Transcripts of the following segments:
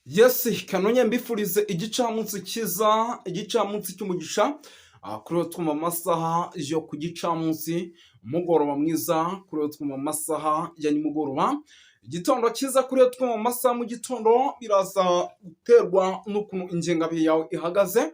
Yes, kanonye mbifurize igicamunsi cyiza, igicamunsi cy'umugisha, kuri uwo twuma amasaha yo ku gicamunsi, umugoroba mwiza kuri uwo twuma amasaha ya nimugoroba, igitondo cyiza kuri uwo twuma amasaha mu gitondo, biraza guterwa n'ukuntu ingengabihe yawe ihagaze,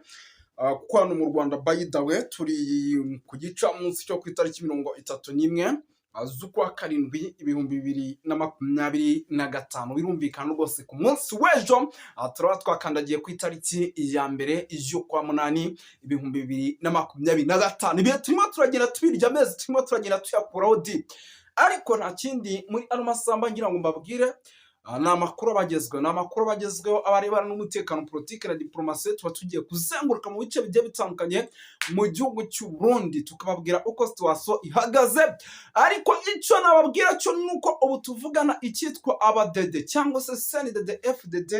kuko hano mu Rwanda by the way turi ku gicamunsi cyo ku itariki 31 z'ukwa karindwi 2025, birumvikana rwose ku munsi w'ejo turaba twakandagiye ku itariki ya mbere y'ukwa munani 2025. Ibihe turimo turagenda tubirya amezi, turimo turagenda tuyakuraho di, ariko nta kindi muri ano masamba ngira ngo mbabwire. Ni amakuru abagezweho abarebana n'umutekano, politiki na diplomasi. Tuba tugiye kuzenguruka mu bice bigiye bitandukanye mu gihugu cy'u Burundi, tukababwira uko situation ihagaze. Ariko icyo nababwira cyo nuko ubu tuvugana icyitwa abadede cyangwa se CNDD FDD,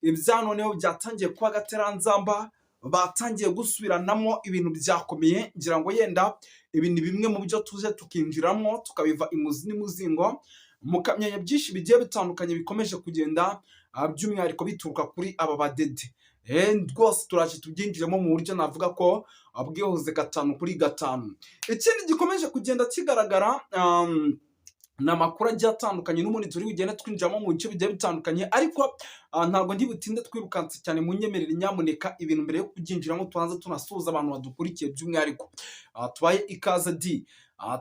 ibyanoneho byatangiye kuba gateranzamba, batangiye gusubiranamo ibintu byakomeye. Ngira ngo yenda ibintu bimwe mu byo tuze tukinjiramo tukabiva imuzi n'imuzingo, mukamenya byinshi bigiye bitandukanye bikomeje kugenda by'umwihariko bituruka kuri aba badede. Rwose turaje tubyinjiremo mu buryo navuga ko bwihuze 5 kuri 5. Ikindi gikomeje kugenda kigaragara ni amakuru agiye atandukanye, n'ubundi turi bugende twinjiramo mu bice bigiye bitandukanye, ariko ntabwo ndi butinde twirukanse cyane. Munyemerere nyamuneka ibintu mbere yo kubyinjiramo tubanza tunasuhuza abantu badukurikiye by'umwihariko. Tubaye ikaze di,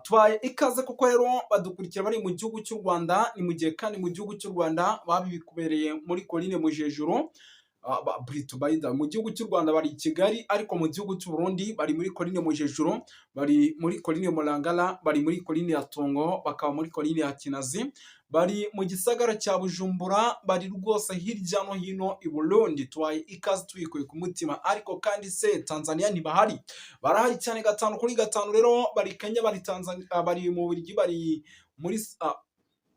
tubaye ikaze kuko rero badukurikira bari mu gihugu cy'u Rwanda. Ni mu gihe kandi mu gihugu cy'u Rwanda babikubereye muri Coline Mujejuru, mu gihugu cy'u Rwanda bari i Kigali, ariko mu gihugu cy'u Burundi bari muri Coline Mujejuru, bari muri Coline Murangala, bari muri Coline ya Tongo, bakaba muri Coline ya Kinazi, bari mu gisagara cya Bujumbura, bari rwose hirya no hino i Burundi. Tubaye ikaze tubikuye ku mutima. Ariko kandi se Tanzania ntibahari? Barahari cyane 5 kuri 5. Rero bari Kenya, bari Tanzania, bari mu Bubiligi, bari muri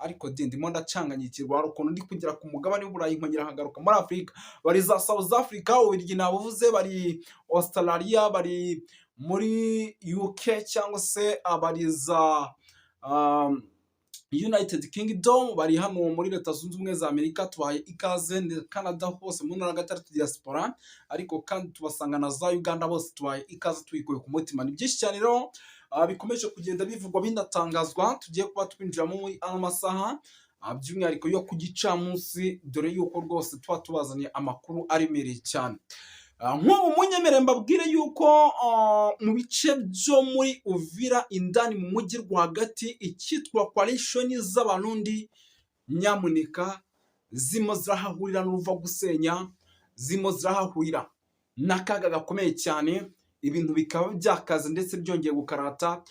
ariko ndimo ndacanganyikirwa, hari ukuntu ndi kugera ku mugabane w'Uburayi nkongera nkagaruka muri Afurika. Bari za South Africa, Ububiligi nabuvuze, bari Australia, bari muri UK cyangwa se bari za United Kingdom, bari hano muri Leta Zunze Ubumwe za Amerika. Tubaye ikaze Canada, hose mu ntara gatatu diaspora, ariko kandi tubasanga na za Uganda, bose tubaye ikaze twikuye ku mutima. Ni byinshi cyane rero bikomeje kugenda bivugwa binatangazwa, tugiye kuba twinjiramo muri ano masaha by'umwihariko yo ku gicamunsi, dore yuko rwose tuba tubazaniye amakuru aremereye cyane. Nk'ubu munyemere mbabwire yuko mu bice byo muri Uvira indani mu mujyi rwagati, icyitwa coalition z'abarundi nyamuneka zimo zirahahurira n'uruva gusenya, zimo zirahahurira n'akaga gakomeye cyane. Ibintu bikaba byakaze ndetse byongeye gukarata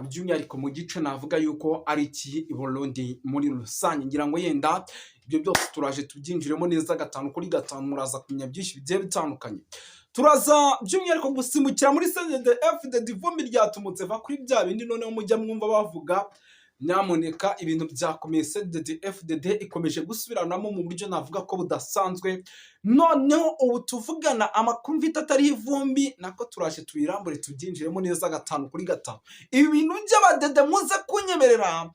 by'umwihariko mu gice navuga yuko ari iki i Burundi muri rusange. Ngira ngo yenda ibyo byose turaje tubyinjiremo neza 5 kuri 5, muraza kumenya byinshi bigiye bitandukanye. Turaza by'umwihariko gusimukira muri CNDD FDD, ivumbi ryatumutse va kuri bya bindi noneho mujya mwumva bavuga. Nyamuneka ibintu byakomeye, CNDD FDD ikomeje gusubiranamo mu buryo navuga ko budasanzwe. Noneho ubu tuvugana amakuru mfite atari ivumbi, nako turaje tuyirambure tubyinjiremo neza 5 kuri 5. Ibi bintu by'abadede muze kunyemerera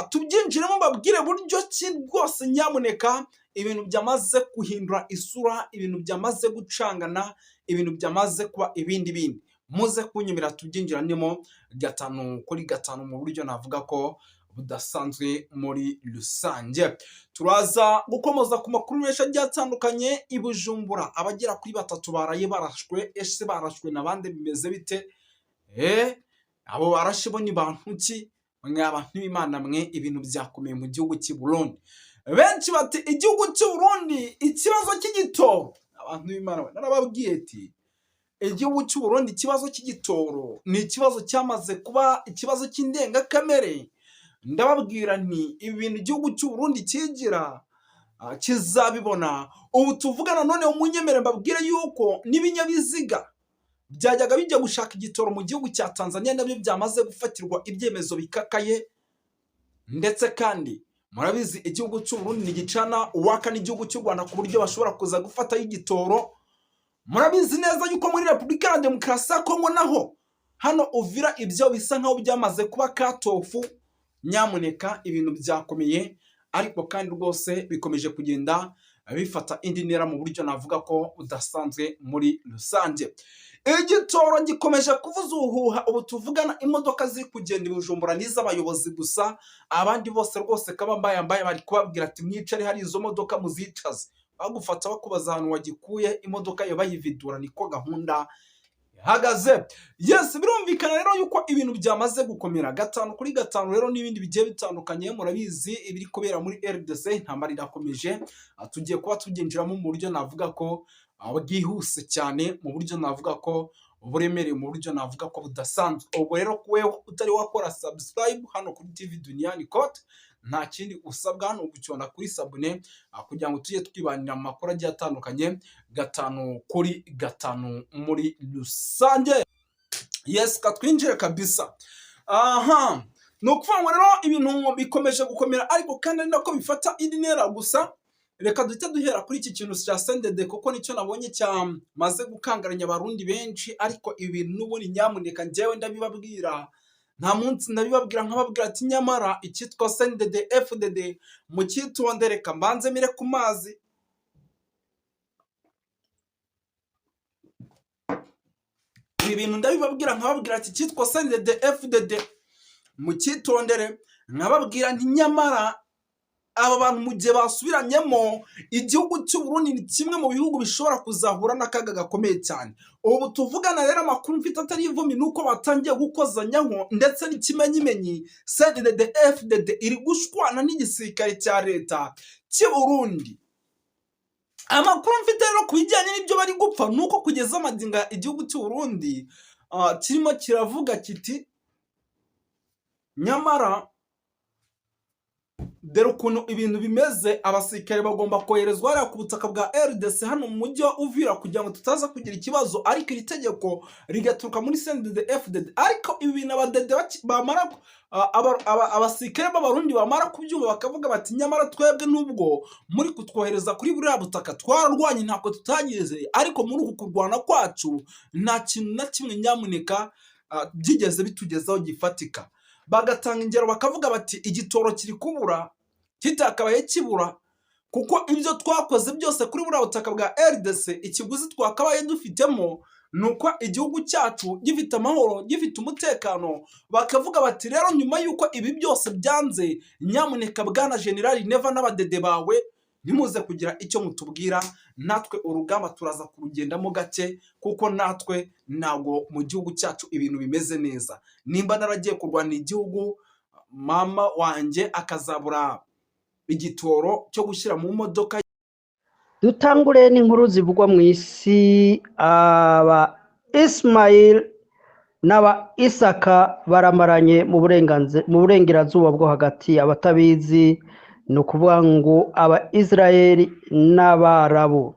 tubyinjiremo mbabwire buryo ki rwose nyamuneka ibintu byamaze guhindura isura, ibintu byamaze gucangana, ibintu byamaze kuba ibindi. Muze kunyemera tubyinjiranemo 5 kuri 5 mu buryo navuga ko budasanzwe muri rusange. Turaza gukomoza ku makuru menshi agiye atandukanye. I Bujumbura abagera kuri 3 baraye barashwe. Ese barashwe nabande bimeze bite? Abo barashe bo ni bantu ki? Mwe abantu b'Imana mwe, ibintu byakomeye mu gihugu cy'u Burundi. Benshi bati igihugu cy'u Burundi ikibazo cy'igitoro. Abantu b'Imana narababwiye ati igihugu cy'u Burundi ikibazo cy'igitoro ni ikibazo cyamaze kuba ikibazo cy'indengakamere. Ndababwira nti ibi bintu igihugu cy'u Burundi kigira kizabibona. Ubu tuvugana none umunyemere mbabwire yuko n'ibinyabiziga byajyaga bijya gushaka igitoro mu gihugu cya Tanzania nabyo byamaze gufatirwa ibyemezo bikakaye. Ndetse kandi murabizi igihugu cy'u Burundi nigicana uwaka n'igihugu cy'u Rwanda ku buryo bashobora kuza gufata igitoro. Murabizi neza yuko muri Repubulika ya Demokarasi ya Kongo naho hano Uvira ibyo bisa nkaho byamaze kuba katofu. Nyamuneka ibintu byakomeye, ariko kandi rwose bikomeje kugenda bifata indi ntera mu buryo navuga ko budasanzwe muri rusange. Igitoro gikomeje kuvuza ubuhuha, ubu tuvugana imodoka ziri kugenda i Bujumbura n'iz'abayobozi gusa, abandi bose rwose kaba mbayambaye bari kubabwira ati mwicare hari izo modoka muzicaze, bagufata bakubaza ahantu wagikuye, imodoka yo bayividura, niko gahunda ihagaze. Yes, birumvikana rero yuko ibintu byamaze gukomera 5-5 rero n'ibindi bigiye bitandukanye, murabizi ibiri kubera muri RDC, intambara irakomeje, tugiye kuba tugenjeramo mu buryo navuga ko bwihuse cyane, mu buryo navuga ko uburemereye, mu buryo navuga ko budasanzwe. Ubwo rero kuwe utari wakora subscribe hano kuri TV Duniani Kote, nta kindi usabwa hano gucyonda kuri sabune kugira ngo tujye twibanira mu makuru agiye atandukanye 5-5 muri rusange. Yes, katwinjire kabisa. Aha, nukuvuga ngo rero ibintu bikomeje gukomera, ariko kandi nako bifata indi ntera gusa. Reka duhite duhera kuri iki kintu cya CNDD kuko nicyo nabonye cyamaze gukangaranya abarundi benshi, ariko ibintu n'ubundi nyamuneka njyewe ndabibabwira, nta munsi ndabibabwira nkababwira ati nyamara icyitwa CNDD FDD mucyitondere, reka mbanze mire ku mazi. Ibi bintu ndabibabwira nkababwira ati icyitwa CNDD FDD mucyitondere, nkababwira nti nyamara aba bantu mu gihe basubiranyemo, igihugu cy'u Burundi ni kimwe mu bihugu bishobora kuzahura n'akaga gakomeye cyane. Ubu tuvugana rero amakuru mfite atari ivumi nuko batangiye gukozanyaho, ndetse n'ikimenyimenyi CNDD FDD iri gushwana n'igisirikare cya leta cy'u Burundi. Amakuru mfite rero ku bijyanye n'ibyo bari gupfa nuko kugeza amadinga igihugu cy'u Burundi kirimo kiravuga kiti nyamara dore ukuntu ibintu bimeze, abasirikare bagomba koherezwa hariya ku butaka bwa RDC hano mu mujyi wa Uvira kugira ngo tutaza kugira ikibazo, ariko iri tegeko rigaturuka muri CNDD FDD. Ariko ibi bintu abadede bamara abasirikare b'abarundi bamara kubyumva bakavuga bati nyamara twebwe nubwo muri kutwohereza kuri buriya butaka twararwanye ntako tutageze, ariko muri uku kurwana kwacu nta kintu na kimwe nyamuneka byigeze bitugezaho gifatika. Bagatanga ingero bakavuga bati igitoro kiri kubura kitakabaye kibura, kuko ibyo twakoze byose kuri buriya butaka bwa RDC ikiguzi twakabaye dufitemo nuko igihugu cyacu gifite amahoro, gifite umutekano. Bakavuga bati rero nyuma yuko ibi byose byanze, nyamuneka bwana General Neva n'abadede bawe ntimuze kugira icyo mutubwira, natwe urugamba turaza kurugendamo gake, kuko natwe ntago mu gihugu cyacu ibintu bimeze neza. Nimba naragiye kurwana igihugu, mama wanjye akazabura igitoro cyo gushyira mu modoka. Dutangure n'inkuru zivugwa mu isi. Aba Ismail n'aba Isaka baramaranye mu burengerazuba bwo hagati. Abatabizi ni ukuvuga ngo aba Israeli n'Abarabu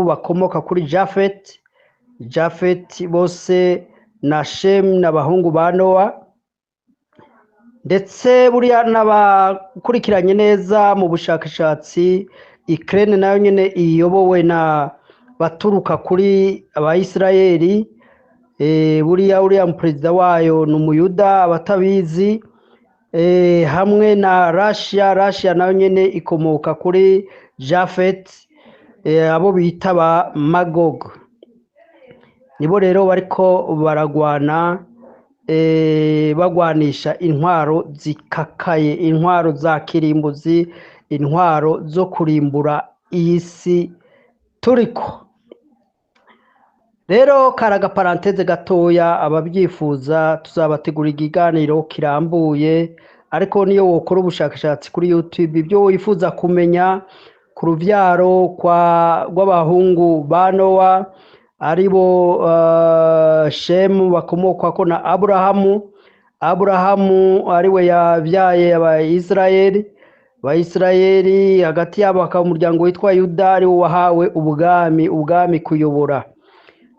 bakomoka kuri Jafet bose na Shem n'abahungu ba Nowa, ndetse buriya n'abakurikiranye neza mu bushakashatsi, Ukraine nayo nyine iyobowe na baturuka kuri Abayisirayeli. Buriya perezida wayo ni umuyuda, abatabizi. Hamwe na Russia nayo nyine ikomoka kuri Jafet, abo bita ba Magog. Nibo rero bariko baragwana, bagwanisha intwaro zikakaye, intwaro za kirimbuzi, intwaro zo kurimbura iyi si turiko. Rero karaga paranteze gatoya, ababyifuza tuzabategura ikiganiro kirambuye, ariko niyo wokora ubushakashatsi kuri YouTube ibyo wifuza kumenya ku ruvyaro rw'abahungu ba Nowa, aribo Shemu bakomoka ko na Aburahamu ariwe yabyaye Abayisirayeli, hagati yabo hakaba umuryango witwa Yuda ariwo wahawe ubwami kuyobora.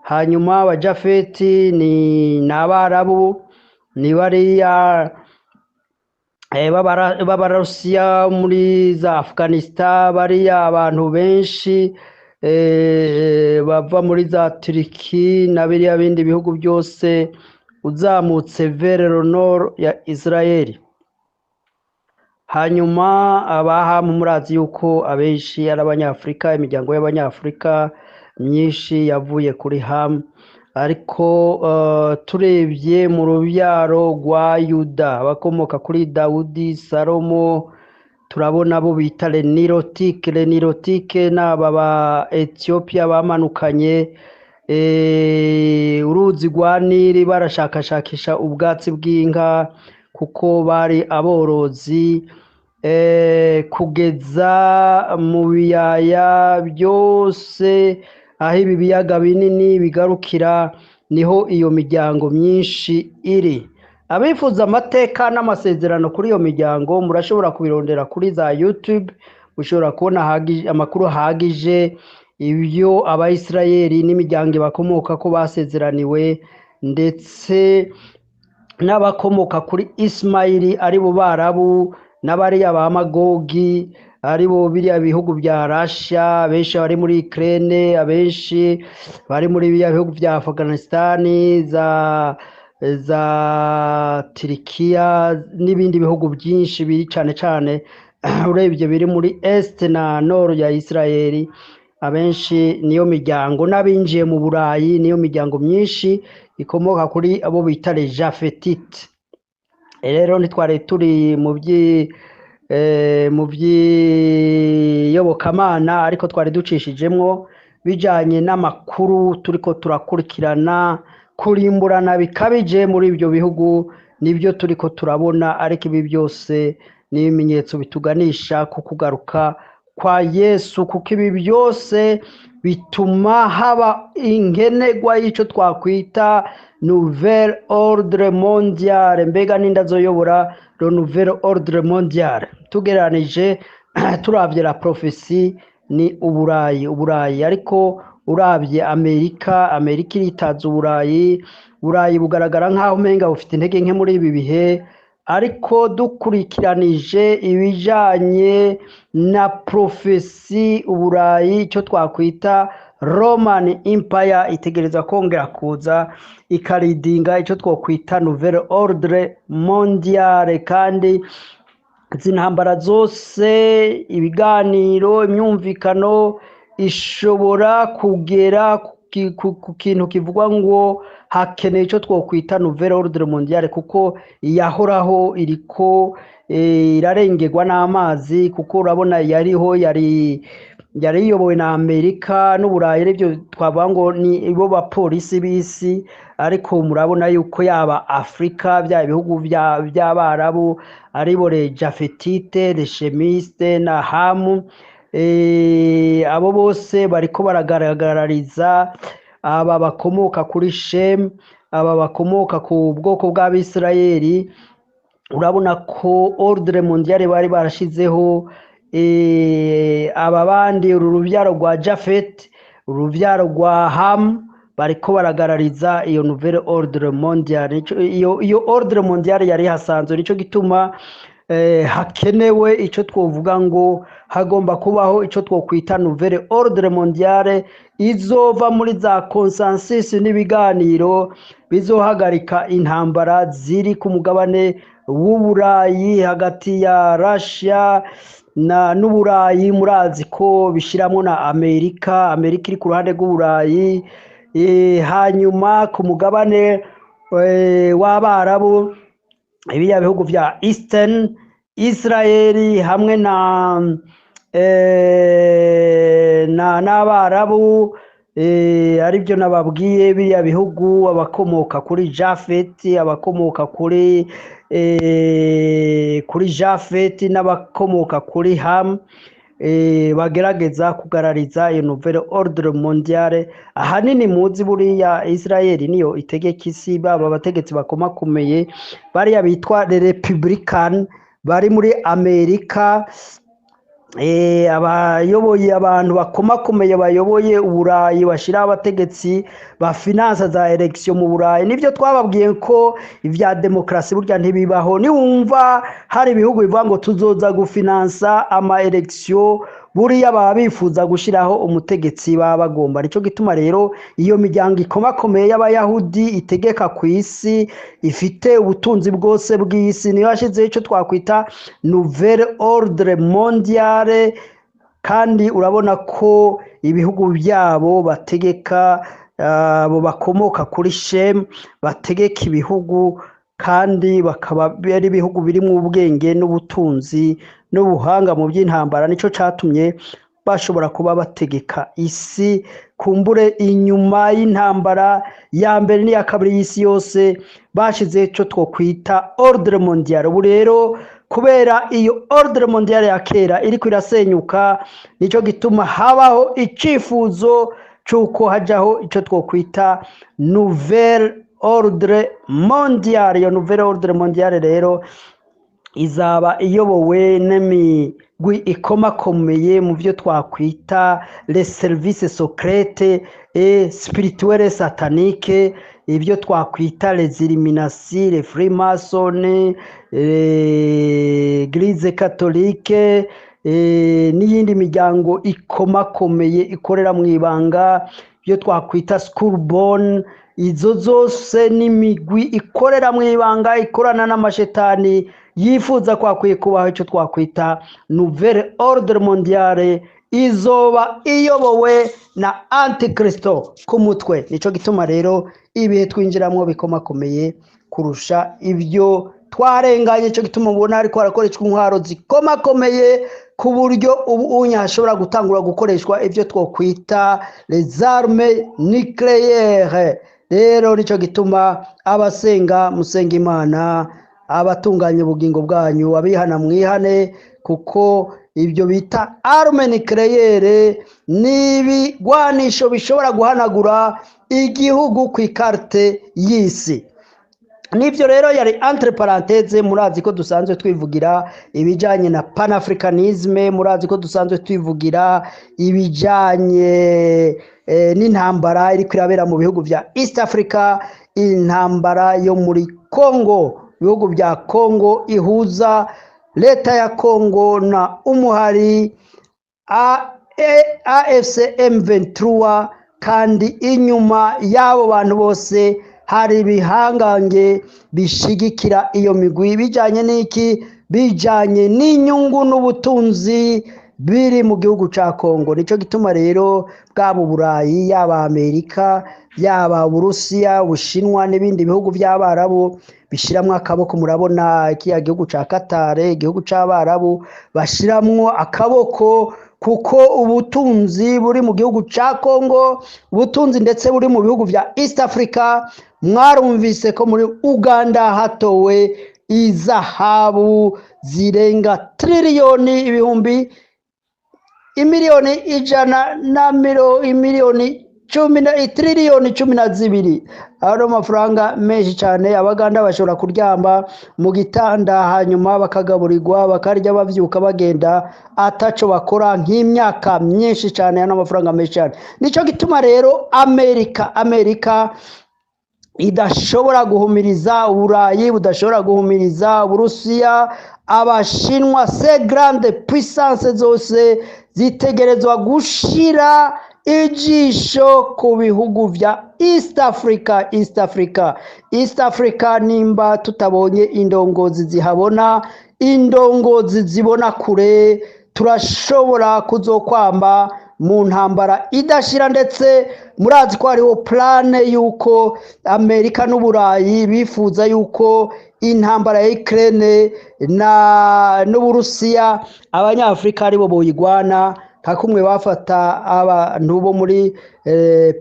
Hanyuma abajafeti ni n'Abarabu, ni bariya b'Abarusiya muri za Afghanistan, bariya abantu benshi bava muri za Turiki na biriya bindi bihugu byose uzamutse vers le nord ya Israeli. hanyuma abahamu murazi yuko abenshi ari abanyafurika, imiryango y'abanyafurika myinshi yavuye kuri hamu, ariko turebye mu rubyaro rwa yuda abakomoka kuri dawudi, salomo, turabona abo bita lenirotike n'aba ba etiyopiya bamanukanye uruzi rwa nili barashakashakisha ubwatsi bw'inka kuko bari aborozi, kugeza mu biyaya byose aho ibi biyaga binini bigarukira niho iyo miryango myinshi iri. Abifuza amateka n'amasezerano kuri iyo miryango murashobora kubirondera kuri za YouTube, mushobora kubona amakuru ahagije ibyo abayisirayeli n'imiryango bakomoka ko basezeraniwe, ndetse n'abakomoka kuri Ismaili ari bo Barabu n'abariya ba Magogi ari bo biriya bihugu bya Russia, abenshi bari muri Ukraine, abenshi bari muri biriya bihugu bya Afghanistan, za Turikiya n'ibindi bihugu byinshi biri cyane urebye biri muri Est na Nord ya Israeli. Abenshi niyo miryango, n'abinjiye mu Burayi niyo miryango myinshi ikomoka kuri abo bita les Japhétites. Rero ntitwari turi mu by'iyobokamana, ariko twari ducishijemwo bijanye n'amakuru turiko turakurikirana, kurimburana bikabije muri ibyo bihugu nibyo turiko turabona, ariko ibi byose ni ibimenyetso bituganisha ku kugaruka kwa Yesu, kuko ibi byose bituma haba inkenegwa y'icyo twakwita nouvelle ordre mondiale. Mbega n'indazoyobora le nouvelle ordre mondiale, tugereranije turabye la prophecy ni uburayi, ariko urabye Amerika iritaza uburayi bugaragara nk'aho umenga bufite intege nke muri ibi bihe, ariko dukurikiranije ibijanye na prophecy uburayi icyo twakwita Roman Empire itegereza kongera kuza ikaridinga icyo twakwita nouvelle ordre mondiale, kandi izi ntambara zose, ibiganiro, imyumvikano ishobora kugera ku kintu kivuga ngo hakeneye icyo twakwita nouvelle ordre mondiale, kuko yahoraho iriko irarengerwa n'amazi, kuko urabona yari iyobowe na Amerika n'Uburayi, aribyo twavuga ngo ni bo bapolisi b'isi, ariko murabona yuko yaba Afrika bya bihugu by'Abarabu aribo les Japhétites, les Shemistes na Hamu, abo bose bariko baragaragariza aba bakomoka kuri Shem, aba bakomoka ku bwoko bw'Abisirayeli. Urabona ko ordre mondiale bari barashizeho aba bandi uru rubyaro rwa Japhet, urubyaro rwa Ham, bariko baragarariza iyo nouvelle ordre mondiale. Iyo ordre mondiale yari hasanzwe, nico gituma hakenewe icyo twovuga ngo hagomba kubaho icyo twokwita nouvelle ordre mondiale izova muri za consensus n'ibiganiro bizohagarika intambara ziri ku mugabane w'Uburayi hagati ya Russia n'Uburayi. Murazi ko bishiramo na Amerika iri ku ruhande rw'Uburayi, hanyuma ku mugabane w'Abarabu ibiya bihugu vya Eastern Israeli hamwe n'Abarabu, aribyo nababwiye biriya bihugu, abakomoka kuri Japhet, abakomoka kuri Japhet n'abakomoka kuri Ham, bagerageza kugarariza iyo nouvelle ordre mondiale. Ahanini muzi buriya Israeli niyo itegeka isi, baba abategetsi bakomakomeye bariya bitwa les Republican bari muri Amerika, abayoboye abantu bakomakomeye bayoboye Uburayi, bashiraho abategetsi ba finance za election mu Burayi. Nivyo twababwiye ko ivya demokrasi burya ntibibaho. Niwumva hari ibihugu bivuga ngo tuzoza gufinansa ama election buriya baba bifuza gushyiraho umutegetsi baba bagomba. Nicyo gituma rero iyo miryango ikomakomeye y'abayahudi itegeka ku isi ifite ubutunzi bwose bw'isi niyo yashyizeho icyo twakwita nouvelle ordre mondiale, kandi urabona ko ibihugu byabo bategeka abo bakomoka kuri Shemu bategeka ibihugu, kandi bakaba ari ibihugu birimo ubwenge n'ubutunzi n'ubuhanga mu by'intambara. Nicyo cyatumye bashobora kuba bategeka isi. Kumbure inyuma y'intambara ya mbere n'iya kabiri y'isi yose bashize icyo twokwita ordre mondiale. Ubu rero kubera iyo ordre mondiale ya kera iriko irasenyuka, nicyo gituma habaho icifuzo cy'uko hajaho icyo twokwita nouvelle ordre mondiale. Iyo nouvelle ordre mondiale rero izaba iyobowe n'imigwi ikomakomeye mu byo twakwita les services secrètes et spirituelles sataniques, ibyo twakwita les illuminati, les freemasons, l'église catholique n'iyindi miryango ikomakomeye ikorera mu ibanga, ibyo twakwita schoolborn. Izo zose n'imigwi ikorera mu ibanga ikorana n'amashetani yifuza kwakwiye kubaho icyo twakwita nouvelle ordre mondiale, izoba iyobowe na antikristo ku mutwe. Nicyo gituma rero ibihe twinjiramo bikomakomeye kurusha ibyo twarenganye. Icyo gituma ubona ariko harakoreshwa intwaro zikomakomeye ku buryo ubu unya hashobora gutangura gukoreshwa ibyo twokwita les armes nucléaires. Rero nicyo gituma abasenga musenga Imana, abatunganya ubugingo bwanyu abihana mwihane, kuko ibyo bita arme nucléaire n'ibigwanisho bishobora guhanagura igihugu ku ikarte y'isi. Nibyo rero yari entre parenthèse. Murazi ko dusanzwe twivugira ibijanye na panafricanisme, murazi ko dusanzwe twivugira ibijanye n'intambara iri kwirabera mu bihugu vya East Africa, intambara yo muri Congo, ibihugu bya Congo ihuza leta ya Congo na umuhari AFC M23, kandi inyuma y'abo bantu bose hari ibihangange bishigikira iyo migwi. Bijanye n'iki? Bijanye n'inyungu n'ubutunzi biri mu gihugu ca Congo. Nicyo gituma rero bwaba Burayi, yaba Amerika, yaba Burusiya, Ubushinwa n'ibindi bihugu by'Abarabu bishiramwo akaboko. Murabona ikiya gihugu ca Qatar, igihugu c'Abarabu bashiramwo akaboko, kuko ubutunzi buri mu gihugu ca Congo, ubutunzi ndetse buri mu bihugu vya East Africa. Mwarumvise ko muri Uganda hatowe izahabu zirenga triliyoni ibihumbi imiliyoni ijana na imiliyoni triliyoni 12. Aro mafaranga menshi cyane. Abaganda bashobora kuryamba mu gitanda hanyuma bakagaburirwa bakarya bavyuka bagenda ataco bakora nk'imyaka myinshi cyane. Ano mafaranga menshi cyane. Nico gituma rero Amerika idashobora guhumiriza Uburayi, budashobora guhumiriza Uburusiya, Abashinwa, ces grandes puissances zose zitegerezwa gushira ijisho ku bihugu vya East Africa. Nimba tutabonye indongozi zihabona, indongozi zibona kure, turashobora kuzokwamba mu ntambara idashira. Ndetse murazi ko hariho plane yuko Amerika n'Uburayi bifuza yuko intambara ya Ukraine n'Uburusiya abanyafrika aribo boyigwana, hakumwe bafata abantu bo muri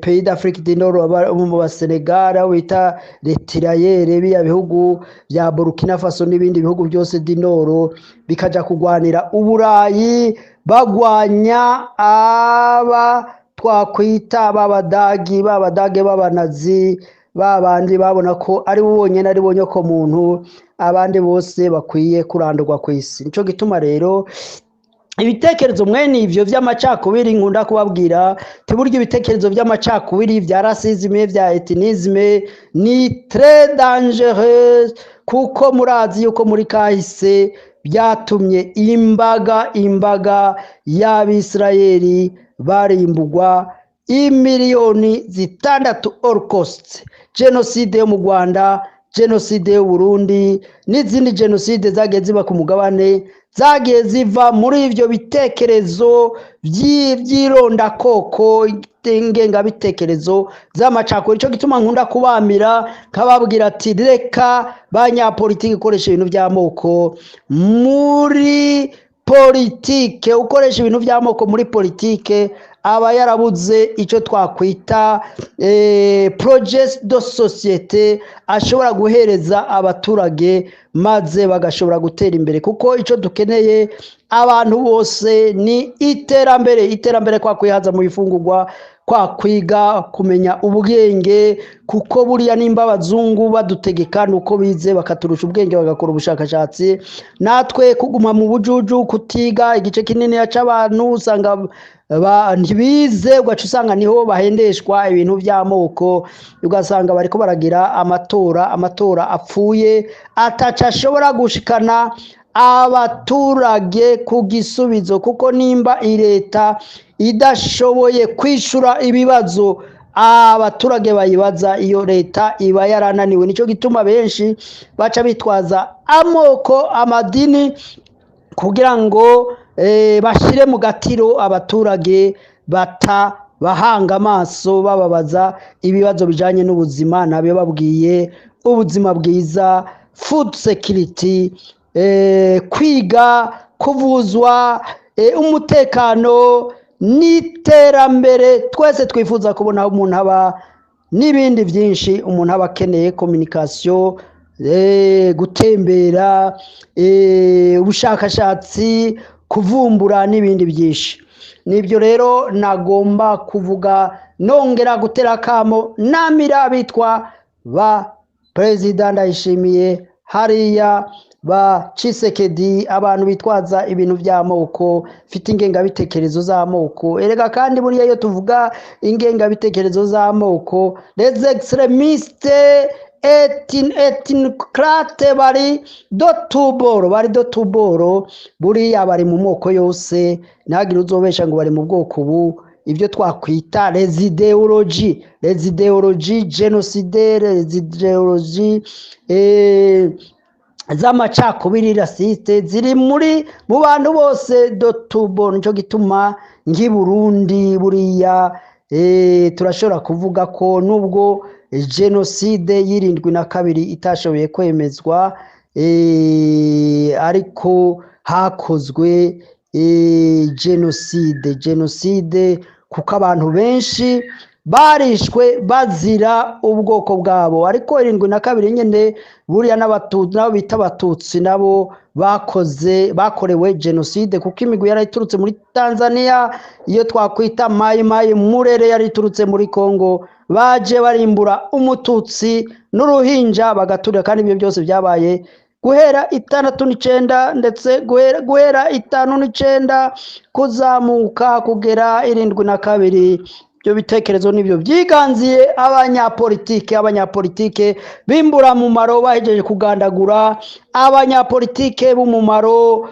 pays d'Afrique du Nord, mu Basenegal wita Retirayere, biya bihugu bya Burkina Faso n'ibindi bihugu byose du Nord bikaja kugwanira Uburayi, bagwanya aba twakwita babadagi b'abanazi, babandi babona ko ari bonyene ari bonyoko muntu, abandi bose bakwiye kurandurwa ku isi. Nico gituma rero ibitekerezo mwene ivyo vy'amacakubiri nkunda kubabwira, tiburyo ibitekerezo vy'amacakubiri vya racisme, vya ethnisme ni très dangereux, kuko murazi yuko muri kahise byatumye imbaga y'Abisirayeli barimbugwa imiliyoni zitandatu Holocaust, jenoside yo mu Rwanda, jenoside yo Burundi n'izindi jenoside zagiye ziba ku mugabane zagiye ziva muri ivyo bitekerezo by'irondakoko, ingengabitekerezo z'amacakubiri. Ico gituma nkunda kubamira kababwira ati reka banyapolitiki ukoresha ibintu by'amoko muri politike, ukoresha ibintu by'amoko muri politike aba yarabuze icyo twakwita projet de societe ashobora guhereza abaturage maze bagashobora gutera imbere, kuko icyo dukeneye abantu bose ni iterambere kwa kwihaza mu bifungurwa, kwa kwiga kumenya ubwenge, kuko buriya nimba abazungu badutegeka nuko bize bakaturusha ubwenge bagakora ubushakashatsi, natwe kuguma mu bujuju kutiga igice kinini y'abantu usanga ntibize, ugaca usanga niho bahendeshwa ibintu by'amoko, ugasanga bariko baragira amatora apfuye ataca ashobora gushikana abaturage ku gisubizo, kuko nimba leta idashoboye kwishura ibibazo abaturage bayibaza, iyo leta iba yarananiwe. Nico gituma benshi baca bitwaza amoko, amadini kugira ngo bashire mu gatiro abaturage bahanga amaso bababaza ibibazo bijanye n'ubuzima, nabyo babwiye ubuzima bwiza, food security, kwiga, kuvuzwa, umutekano n'iterambere. Twese twifuza kubona umuntu aba n'ibindi byinshi, umuntu aba akeneye communication, gutembera, ubushakashatsi, kuvumbura n'ibindi byinshi. Nibyo rero nagomba kuvuga, nongera gutera kamo namira bitwa ba Perezida Ndayishimiye hariya, ba Tshisekedi, abantu bitwaza ibintu by'amoko, fite ingengabitekerezo z'amoko. Erega kandi buriya iyo tuvuga ingengabitekerezo z'amoko, les extremistes ethnicrate bari do tuboro, buriya bari mu moko yose, ntagire uzobesha ngo bari mu bwoko ubu. Ibyo twakwita les idéologies génocidaires, les idéologies z'amacakubiri raciste ziri mu bantu bose do tuboro. Nico gituma ngi Burundi buriya turashobora kuvuga ko nubwo jenoside y'72 itashoboye kwemezwa, ariko hakozwe jenoside kuko abantu benshi barishwe bazira ubwoko bwabo. Ariko 72 nyene buriya nabo bita abatutsi nabo bakorewe jenoside, kuko imigwi yarayiturutse muri Tanzania, iyo twakwita Mayi Murere yariturutse muri Kongo, baje barimbura umututsi n'uruhinja bagaturira. Kandi ibyo byose byabaye guhera 69 ndetse guhera 59 kuzamuka kugera 72. Ibyo bitekerezo nibyo byiganziye abanyapolitike bimbura mu maro, bahejeje kugandagura abanyapolitike b'umumaro,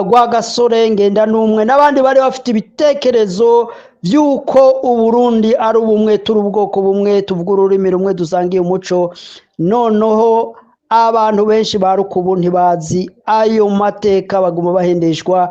Rwagasore, Ngendanumwe n'abandi bari bafite ibitekerezo by'uko Uburundi ari ubumwe, turi ubwoko bumwe, tuvuga ururimi rumwe, dusangiye umuco. Noneho abantu benshi barukubu ntibazi ayo mateka, baguma bahendeshwa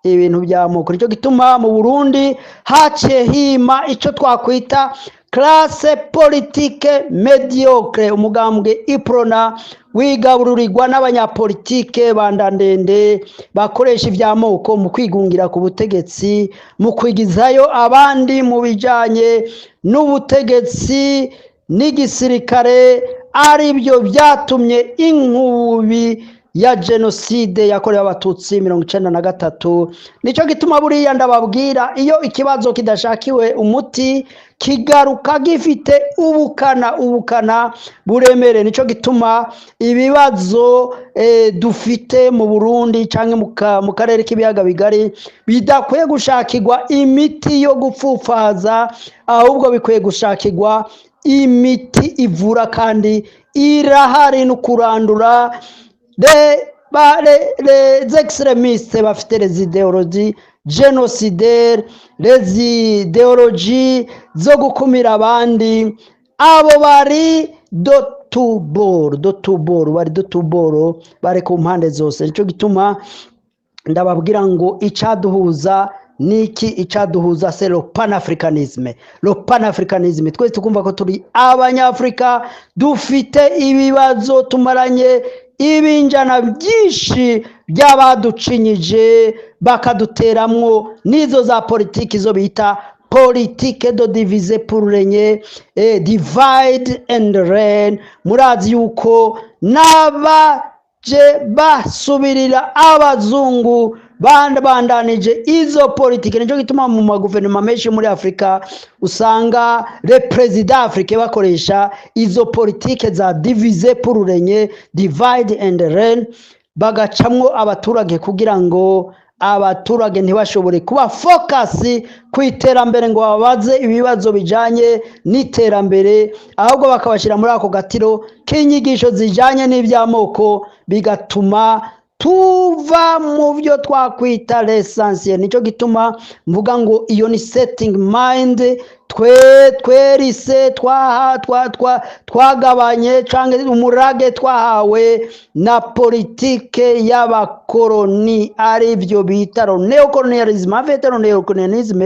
ibintu by'amoko. Nicyo gituma mu Burundi haciye hima icyo twakwita classe politique mediocre, umugambwe iprona wigabururirwa n'abanyapolitike bandandende bakoresha iby'amoko mu kwigungira ku butegetsi, mu kwigizayo abandi mu bijanye n'ubutegetsi n'igisirikare. Ari byo byatumye inkubi ya jenoside yakorewe abatutsi 1993. Nicyo gituma buriya ndababwira, iyo ikibazo kidashakiwe umuti kigaruka gifite ubukana buremere. Nicyo gituma ibibazo dufite mu Burundi cyangwa mu karere k'ibiyaga bigari bidakwiye gushakirwa imiti yo gupfupfaza, ahubwo bikwiye gushakirwa imiti ivura kandi irahari no kurandura les extrémistes bafite les idéologies génocidaires, les idéologies zo gukumira abandi, abo bari dotuboro bari dotuboro bari ku mpande zose. Nico gituma ndababwira ngo icaduhuza niki, icaduhuza c'est le panafricanisme. Le panafricanisme twese tukumva ko turi abanyafrika, dufite ibibazo tumaranye ibinjana byinshi by'abaducinyije bakaduteramwo n'izo za politiki zo bita politique de diviser pour régner, divide and reign. Murazi yuko n'abaje basubirira abazungu bandanije izo politike. Nico gituma mu maguverinoma menshi muri Afrika usanga le president africain bakoresha izo politike za diviser pour régner, divide and reign, bagacamwo abaturage kugira ngo abaturage ntibashobore kuba focus ku iterambere ngo babaze ibibazo bijanye n'iterambere, ahubwo bakabashira muri ako gatiro k'inyigisho zijanye n'iby'amoko, bigatuma tuva mu byo twakwita l'essentiel. Nico gituma mvuga ngo iyo ni setting mind twerise twagabanye canke umurage twahawe na politike y'abakoloni, ari byo bita neocolonialism. Afite neocolonialism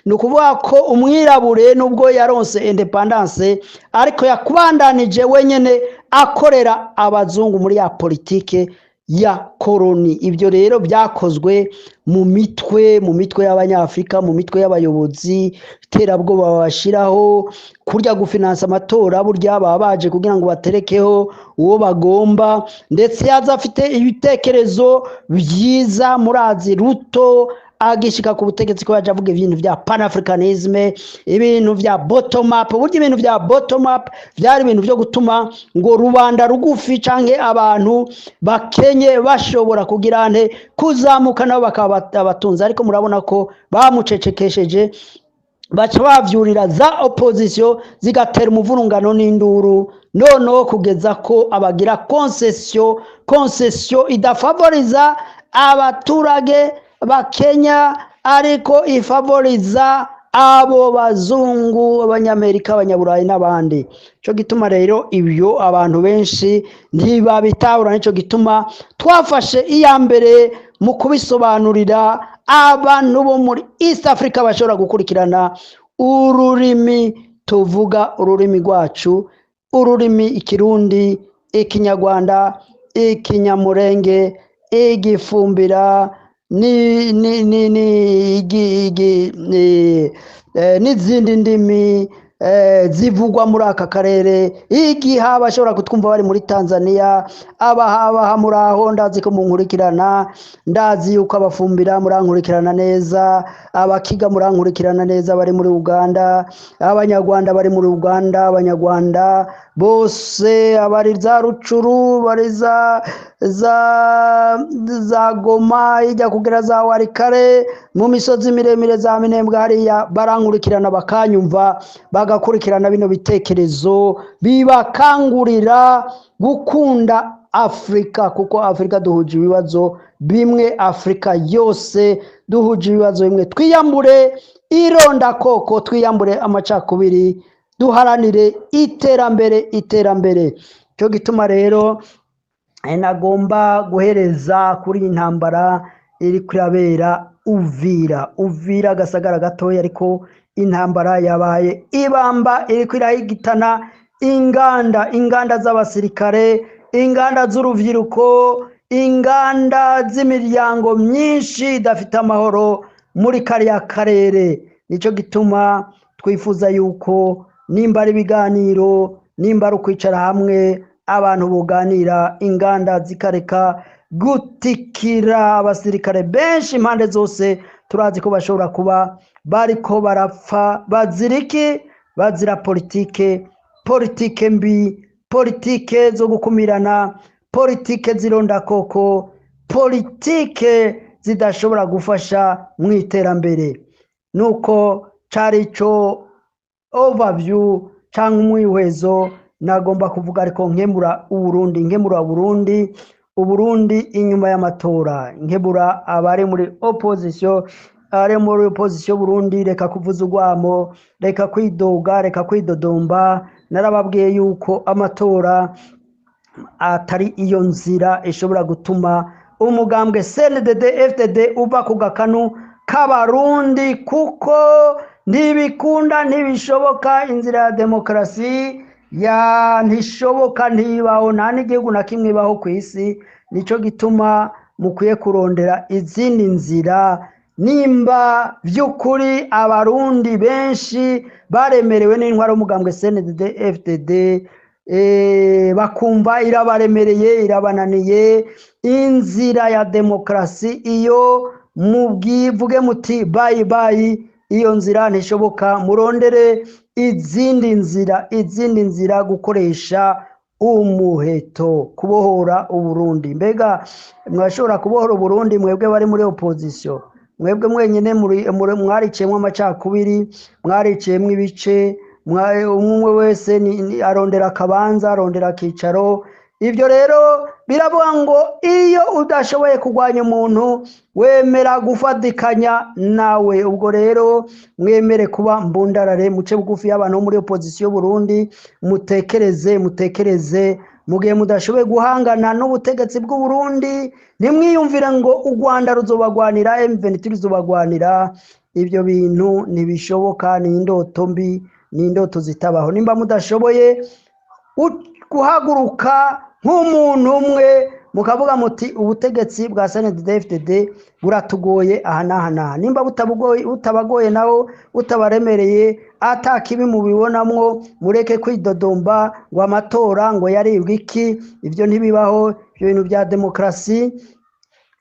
ni ukuvuga ko umwirabure nubwo yaronse independence ariko yakubandanije wenyene akorera abazungu muri ya politike ya koloni. Ibyo rero byakozwe mu mitwe y'abanyafrika, mu mitwe y'abayobozi, terabwoba babashiraho, kurya gufinansa amatora, burya baba baje kugira ngo baterekeho uwo bagomba, ndetse yaza afite ibitekerezo byiza. Murazi Ruto agishika ku butegetsi ko yaje avuga ibintu bya panafricanisme, ibintu bya bottom up. Burya ibintu bya bottom up byari ibintu byo gutuma ngo rubanda rugufi canke abantu bakenye bashobora kugira nte kuzamuka nabo bakaba abatunzi, ariko murabona ko bamucecekesheje, baca bavyurira za opposition zigatera umuvurungano n'induru, noneho kugeza ko abagira concession idafavoriza abaturage bakenya, ariko ifavoriza abo bazungu, abanyamerika, abanyaburayi n'abandi. Cyo gituma rero ibyo abantu benshi ntibabitahura. Nico gituma twafashe iya mbere mu kubisobanurira abantu bo muri East Africa bashobora gukurikirana ururimi tuvuga, ururimi rwacu, ururimi Ikirundi, Ikinyarwanda, Ikinyamurenge, Igifumbira n'izindi ndimi zivugwa muri aka karere. Igiha bashobora kutwumva bari muri Tanzania, abaha muraho, ndazi ko munkurikirana, ndazi yuko abafumbira murankurikirana neza, abakiga murankurikirana neza bari muri Uganda, abanyarwanda bari muri Uganda, abanyarwanda bose, abari za Rucuru, bari za Goma, ijya kugera za Warikare, mu misozi miremire za Minembwe hariya, barankurikirana bakanyumva, bagakurikirana bino bitekerezo bibakangurira gukunda Afrika, kuko Afrika duhuje ibibazo bimwe, Afrika yose duhuje ibibazo bimwe. Twiyambure ironda koko, twiyambure amacakubiri, duharanire iterambere. Cyo gituma rero nagomba guhereza kuri intambara iri kurabera Uvira Gasagara gatoya, ariko intambara yabaye ibamba, iri kwirahigitana inganda z'abasirikare, inganda z'uruvyiruko, inganda z'imiryango myinshi idafite amahoro muri kariya karere. Nico gituma twifuza yuko nimba ari ibiganiro, nimba ari ukwicara hamwe, abantu buganira, inganda zikareka gutikira abasirikare benshi impande zose. Turazi ko bashobora kuba bariko barapfa baziriki, bazira politike mbi, politike zo gukumirana, politike zironda koko, politike zidashobora gufasha mu iterambere. Nuko cari ico overview cyangwa umwihwezo nagomba kuvuga, ariko nkemura Burundi Uburundi inyuma y'amatora. Nkebura abari muri opposition Burundi, reka kuvuza urwamo, reka kwidoga, reka kwidodomba. Narababwiye yuko amatora atari iyo nzira ishobora gutuma umugambwe CNDD FDD uva ku gakanu k'abarundi, kuko ntibikunda, ntibishoboka. Inzira ya demokarasi ntishoboka, ntibaho, nta n'igihugu na kimwe ibaho ku isi. Nico gituma mukwiye kurondera izindi nzira. Nimba by'ukuri abarundi benshi baremerewe n'intwaro y'umugambwe CNDD FDD, bakumva irabaremereye, irabananiye, inzira ya demokarasi iyo mubwivuge muti bayi bayi, iyo nzira ntishoboka. Murondere izindi nzira, gukoresha umuheto, kubohora Uburundi. Mbega mwashobora kubohora Uburundi mwebwe bari muri opposition? Mwebwe mwenyine mwariciyemwo amacakubiri, mwariciyemwo ibice, umwe wese arondera akabanza, arondera akicaro. Ibyo rero biravuga ngo iyo udashoboye kurwanya umuntu wemera gufatikanya nawe. Ubwo rero mwemere kuba mbundarare, muce bugufi y'abantu muri opposition Burundi, mutekereze. Mu gihe mudashoboye guhangana n'ubutegetsi bw'u Burundi, ntimwiyumvire ngo u Rwanda ruzobagwanira, M23 ruzobagwanira. Ibyo bintu ntibishoboka, ni indoto mbi, ni indoto zitabaho. Nimba mudashoboye guhaguruka nk'umuntu umwe mukavuga muti ubutegetsi bwa CNDD FDD buratugoye aha n'aha n'aha, nimba butabagoye naho butabaremereye, atakibi mubibonamwo, mureke kwidodomba ngo amatora ngo yaribwe iki. Ibyo ntibibaho. Ibyo bintu bya demokarasi,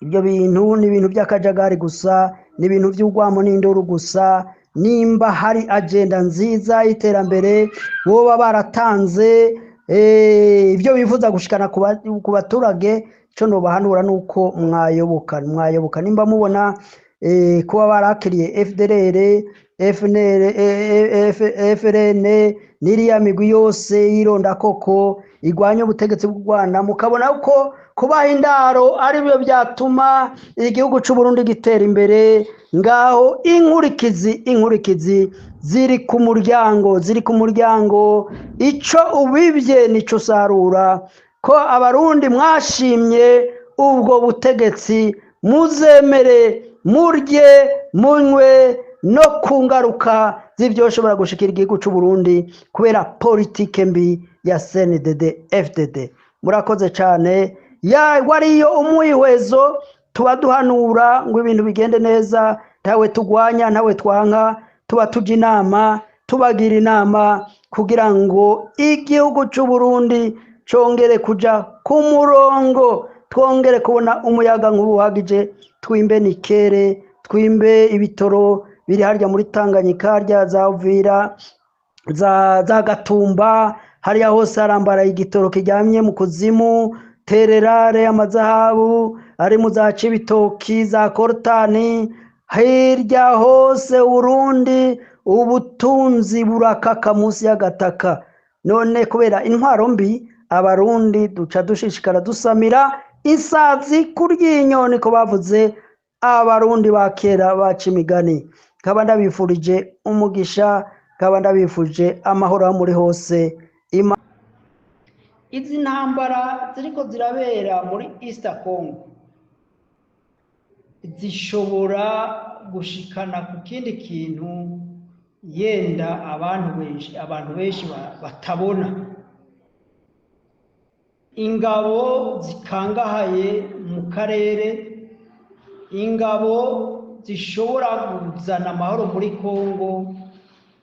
ibyo bintu ni ibintu by'akajagari gusa, ni ibintu by'urwamo n'induru gusa. Nimba hari agenda nziza y'iterambere boba baratanze, ibyo bifuza gushikana ku baturage, cyo nobahanura nuko mwayoboka. Nimba mubona kuba barakiriye FDLR, FRN n'iriya migwi yose yironda koko igwanya ubutegetsi bw'u Rwanda, mukabona uko kubaha indaro ari byo byatuma igihugu cy'u Burundi gitera imbere, ngaho inkurikizi ziri ku muryango. Ico ubibye nico usarura. Ko abarundi mwashimye ubwo butegetsi, muzemere murye munywe no kungaruka z'ibyo ushobora gushikira igihugu cy'u Burundi kubera politike mbi ya CNDD FDD. Murakoze cyane. Wariyo umwihwezo, tuba duhanura ngo ibintu bigende neza, ntawe tugwanya, ntawe twanka, tuba tujya inama, tubagira inama kugira ngo igihugu cy'u Burundi congere kuja ku murongo, twongere kubona umuyaga nk'ubuhagije, twimbe nikere, twimbe ibitoro biri harya muri Tanganyika, harya za Uvira, za Gatumba, hariya hose harambaraye igitoro kijyamye mu kuzimu, tererare, amazahabu ari mu za Cibitoki, za Kortani, hirya hose Burundi ubutunzi burakaka munsi y'agataka. None kubera intwaro mbi, abarundi duca dushishikara dusamira isazi kuryinyo, niko bavuze abarundi bakera baca imigani. Nkaba ndabifurije umugisha, nkaba ndabifuje amahoro muri hose. Izi ntambara ziriko zirabera muri East Congo zishobora gushikana ku kindi kintu yenda abantu benshi batabona. Ingabo zikangahaye mu karere, ingabo zishobora kuzana amahoro muri Congo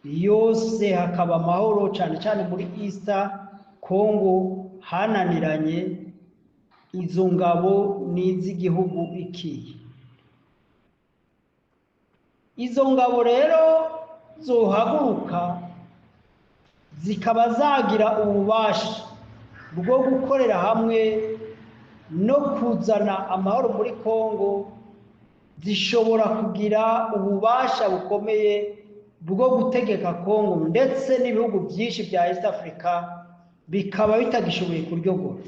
yose, hakaba amahoro cyane cyane muri East Congo hananiranye. Izo ngabo ni iz'igihugu iki. Izo ngabo rero zohaguruka zikaba zagira ububasha bwo gukorera hamwe no kuzana amahoro muri Congo, zishobora kugira ububasha bukomeye bwo gutegeka Congo ndetse n'ibihugu byinshi bya East Africa bikaba bitagishoboye kuryogora.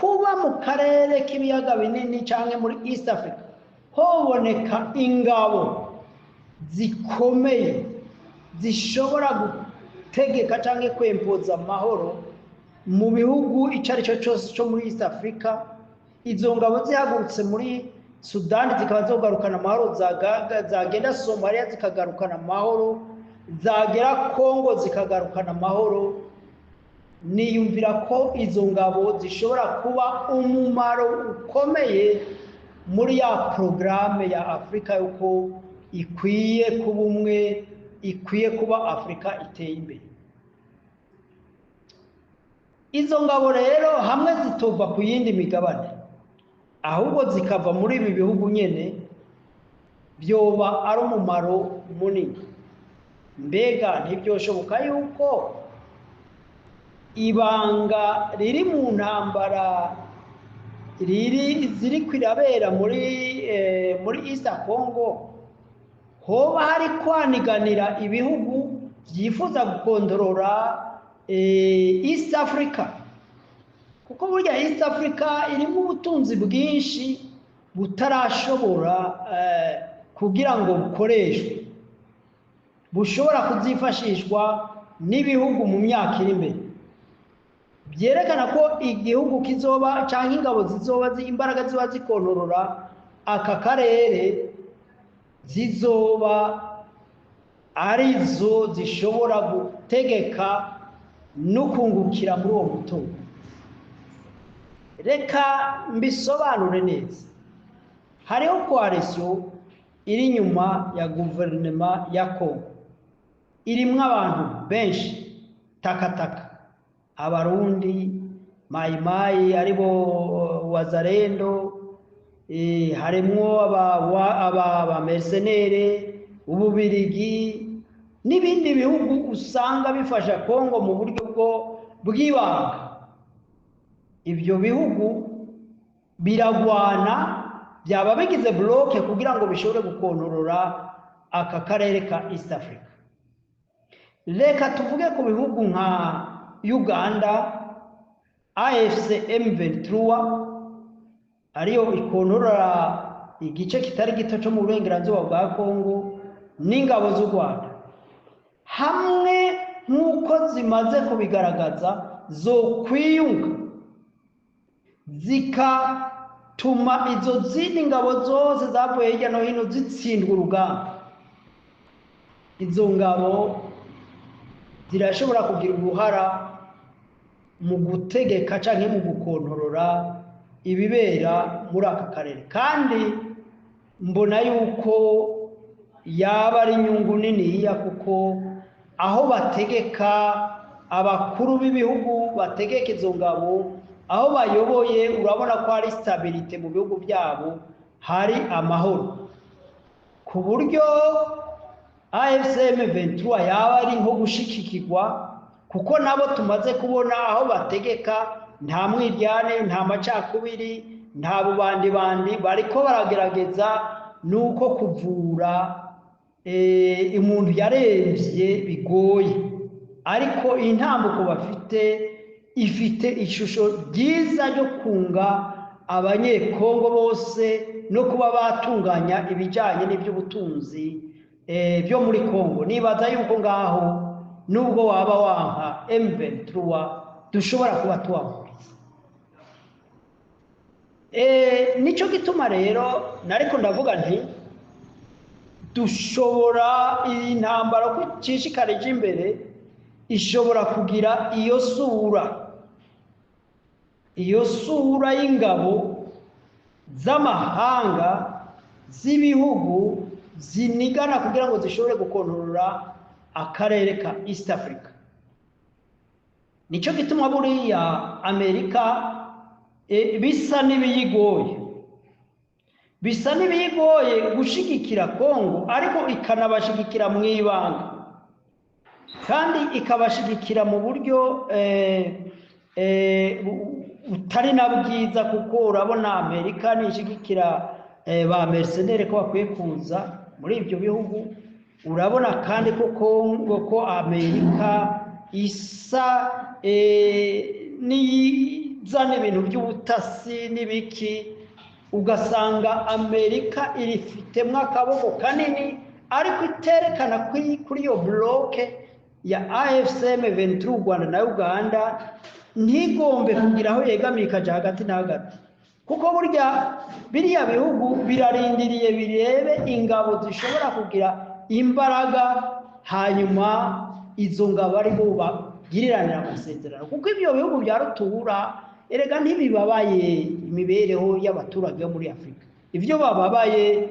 kuba mu karere k'ibiyaga binini cyangwa muri East Africa hoboneka ingabo zikomeye zishobora gutegeka cyangwa kwempoza amahoro mu bihugu icyo ari cyo cyose cyo muri East Africa. Izo ngabo zihagurutse muri Sudani zikaba zogarukana amahoro, zagenda Somalia zikagarukana amahoro, zagera Congo zikagarukana amahoro. Niyumvira ko izo ngabo zishobora kuba umumaro ukomeye muri ya porogaramu ya Afurika yuko ikwiye kuba umwe, ikwiye kuba Afurika iteye imbere. Izo ngabo rero hamwe zitova ku yindi migabane ahubwo zikava muri ibi bihugu nyene, byoba ari umumaro munini. Mbega ntibyoshoboka yuko ibanga riri mu ntambara ziri kwirabera muri East Congo hoba hari kwaniganira ibihugu byifuza gukondorora East Africa? Kuko burya East Africa irimo ubutunzi bwinshi butarashobora kugira ngo bukoreshwe, bushobora kuzifashishwa n'ibihugu mu myaka iri imbere. Byerekana ko igihugu kizoba cyangwa ingabo zizoba imbaraga ziba zikontorora aka karere zizoba arizo zishobora gutegeka no kungukira muri uwo mutungo. Reka mbisobanure neza. Hariho coalition iri nyuma ya guverinoma ya Congo, irimo abantu benshi takataka, Abarundi, Mayimayi aribo Wazalendo, harimo aba mercenaires, Ububirigi n'ibindi bihugu usanga bifasha Congo mu buryo bw'ibanga. Ibyo bihugu biragwana, byaba bigize bloke kugira ngo bishobore gukontorora aka karere ka East Africa. Reka tuvuge ku bihugu nka Uganda, AFC M23 ariyo ikontorora igice kitari gito cyo mu burengerazuba bwa Congo n'ingabo z'u Rwanda, hamwe nk'uko zimaze kubigaragaza zo kwiyunga zikatuma izo zindi ngabo zose zavuye hirya no hino zitsindwa urugamba. Izo ngabo zirashobora kugira uruhara mu gutegeka cyangwa mu gukontorora ibibera muri aka karere, kandi mbona yuko yaba ari inyungu niniya, kuko aho bategeka abakuru b'ibihugu bategeka izo ngabo, aho bayoboye urabona ko hari stabilite mu bihugu byabo, hari amahoro, ku buryo AFC M23 yaba ari nko gushikikirwa, kuko nabo tumaze kubona aho bategeka nta mwiryane, nta macakubiri, nta bubandi bariko baragerageza nuko kuvura umuntu yaremvye bigoye, ariko intambuko bafite ifite ishusho ryiza ryo kunga abanyekongo bose no kuba batunganya ibijyanye n'iby'ubutunzi byo muri Kongo. Nibaza yuko ngaho nubwo waba wanka M23 dushobora kuba tuwahuriza. Nico gituma rero nariko ndavuga nti dushobora iyi ntambara ko cishikarije imbere ishobora kugira iyo sura y'ingabo z'amahanga z'ibihugu zinigana kugira ngo zishobore gukontorora akarere ka East Africa. Nico gituma buriya Amerika bisa n'ibiyigoye gushigikira Kongo, ariko ikanabashigikira mu ibanga kandi ikabashigikira mu buryo utari na bwiza, kuko urabona Amerika nishigikira ba mercenaires ko bakwiye kuza muri ibyo bihugu. Urabona kandi ko Kongo, ko Amerika isa n'izana ibintu by'ubutasi n'ibiki, ugasanga Amerika irifitemo akaboko kanini, ariko iterekana kuri iyo bloke ya AFCM 23 u Rwanda na Uganda ntigombe kugira aho yegamiye ikaja hagati na hagati, kuko burya biriya bihugu birarindiriye birebe ingabo zishobora kugira imbaraga, hanyuma izo ngabo ari bo bagiriranira amasezerano, kuko ibyo bihugu bya rutura erega ntibibabaye imibereho y'abaturage bo muri Afurika, ibyo bababaye